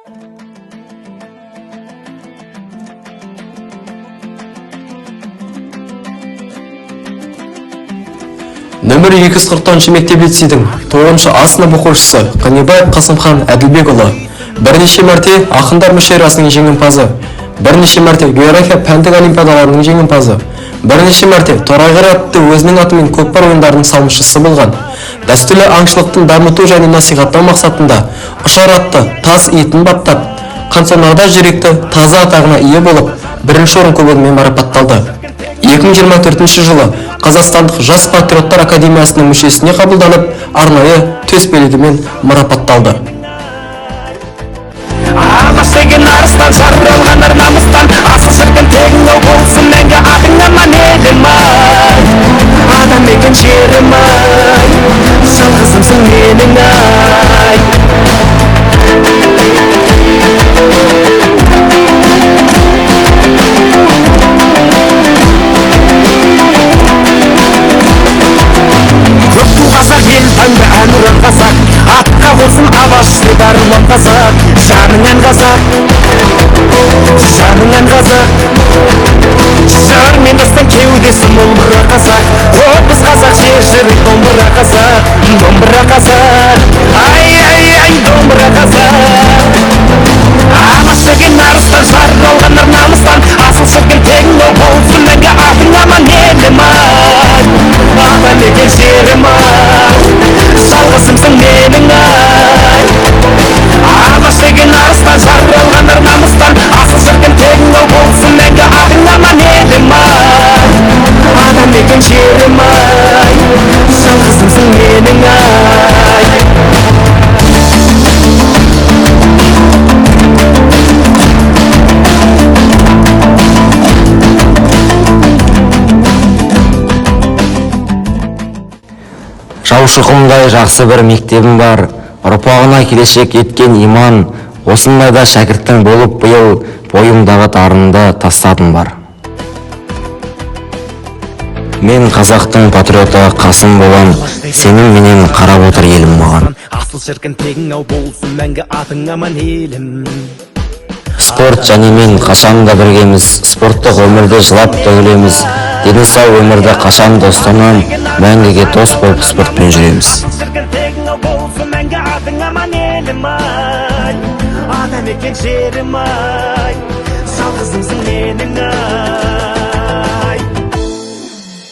Нөмірі 240 мектеп лицейдің 9-шы А сынып оқушысы Қанибаев Қасымхан Әділбекұлы бірнеше мәрте ақындар мүшәйрасының жеңімпазы, бірнеше мәрте география пәндік олимпиадаларының жеңімпазы, бірнеше мәрте торайғыр атты өзінің атымен көкпар ойындарының салымшысы болған. Дәстүрлі аңшылықтың дамыту және насихаттау мақсатында ұшар атты таз етін баптап, қансонарда жүректі таза атағына ие болып, бірінші орын кубогымен марапатталды. 2024 жылы Қазақстандық Жас Патриоттар Академиясының мүшесіне қабылданып, арнайы төс белгімен марапатталды. Ағашеген арыстан жарылған намыстан, асыл шіркін тегін ау болсын мәңгі атың аман елім ай. Адам екен жерім ай, жалғызымсың менің ай. Таңда әнұран қазақ, атқа қосын авашты дарылан қазақ. Жаныңан қазақ, жаныңан қазақ, жар мен дастан кеудесі домбыра қазақ. Қобыз қазақ, жер жыры домбыра қазақ, домбыра қазақ. Ай, ай, ай, домбыра қазақ. Алашеген арыстан жарылған намыстан, асыл шіркін тегін ау болсын мәңгі атың аман елім ай. Адам екен жерім ай, жалғызымсың менің ай. Алашеген арыстан жарылған намыстан, асыл шіркін тегін ау болсын мәңгі атың аман елім ай. Адам екен жерім ай, жалғызымсың менің ай. Шаушықымдай жақсы бір мектебім бар, ұрпағына келешек еткен иман, осындайда шәкірттің болып биыл бойымдағы дарынды тастадым бар. Мен қазақтың патриоты Қасым болам, сенің менен қарап отыр елім маған. Асыл шіркін тегін ау болсын мәңгі атың аман елім. Спорт және мен қашан да біргеміз, спорттық өмірді жылап төгілеміз. Дені сау өмірді қашан достанам, мәңгіге дос болып спортпен жүреміз. Адам екен жерім ай, жалғызымсың менің ай.